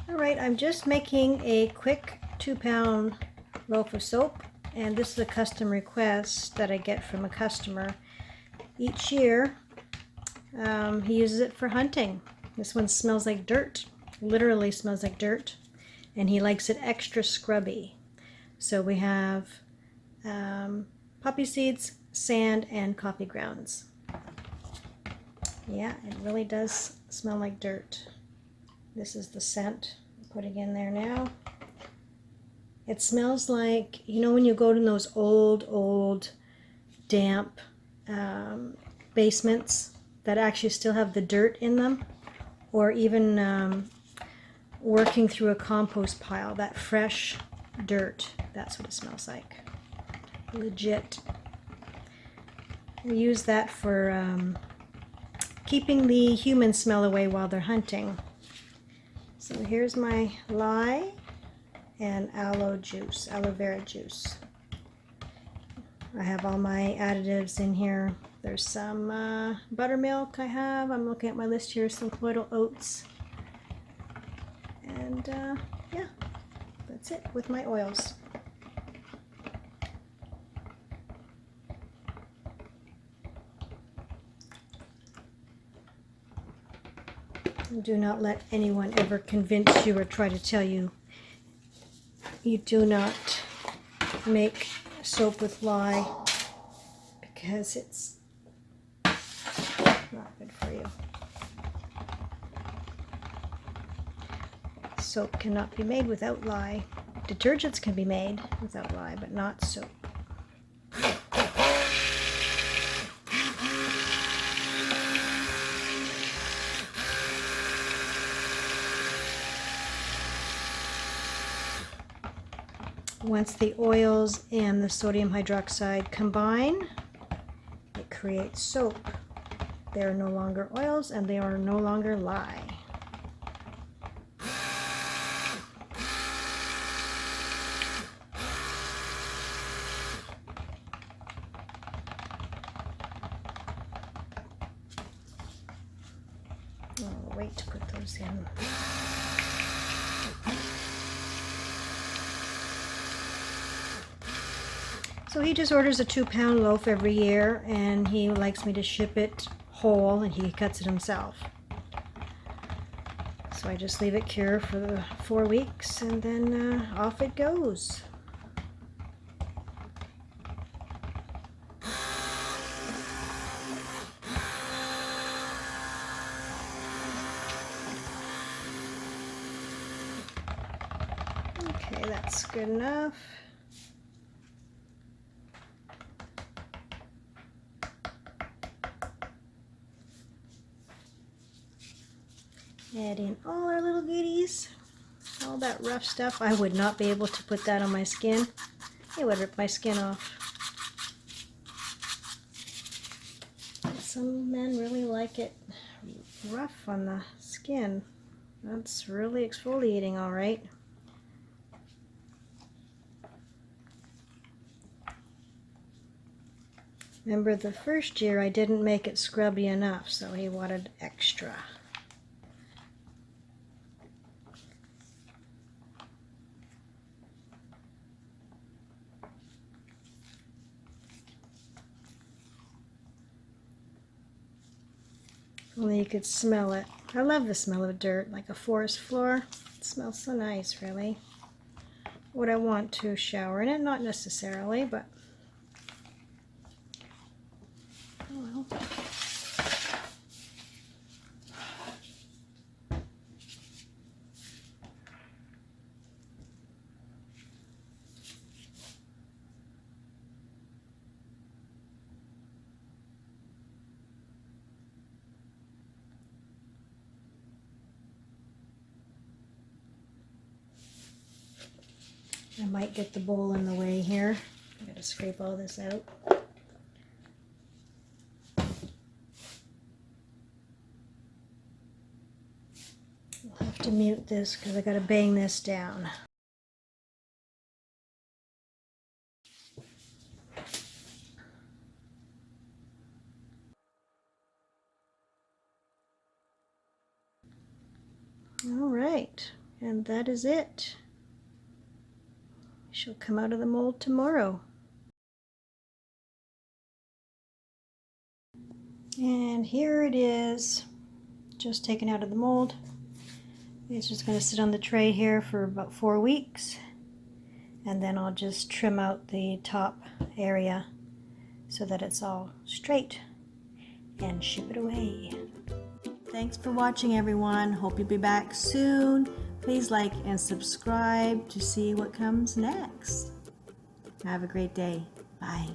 All right, I'm just making a quick 2-pound loaf of soap, and this is a custom request that I get from a customer each year. He uses it for hunting. This one smells like dirt, literally smells like dirt, and he likes it extra scrubby. So we have poppy seeds, sand, and coffee grounds. Yeah, it really does smell like dirt. This is the scent I'm putting in there now. It smells like, you know, when you go to those old damp basements that actually still have the dirt in them, or even working through a compost pile, that fresh dirt, that's what it smells like. Legit. We use that for keeping the human smell away while they're hunting. So here's my lye and aloe vera juice. I have all my additives in here. There's some buttermilk I have. I'm looking at my list here, some colloidal oats. And yeah, that's it with my oils. Do not let anyone ever convince you or try to tell you you do not make soap with lye, because it's not good for you. Soap cannot be made without lye. Detergents can be made without lye, but not soap. Once the oils and the sodium hydroxide combine, it creates soap. They are no longer oils and they are no longer lye. I'll wait to put those in. So he just orders a 2-pound loaf every year, and he likes me to ship it whole, and he cuts it himself. So I just leave it cure for the 4 weeks, and then off it goes. Okay, that's good enough. Add in all our little goodies, all that rough stuff. I would not be able to put that on my skin. It would rip my skin off. But some men really like it rough on the skin. That's really exfoliating, all right. Remember, the first year I didn't make it scrubby enough, so he wanted extra. Only you could smell it. I love the smell of dirt, like a forest floor. It smells so nice, really. Would I want to shower in it? Not necessarily, but oh well. I might get the bowl in the way here. I gotta scrape all this out. I'll have to mute this because I gotta bang this down. All right. And that is it. She'll come out of the mold tomorrow. And here it is, just taken out of the mold. It's just going to sit on the tray here for about 4 weeks, and then I'll just trim out the top area so that it's all straight and ship it away. Thanks for watching, everyone. Hope you'll be back soon. Please like and subscribe to see what comes next. Have a great day. Bye.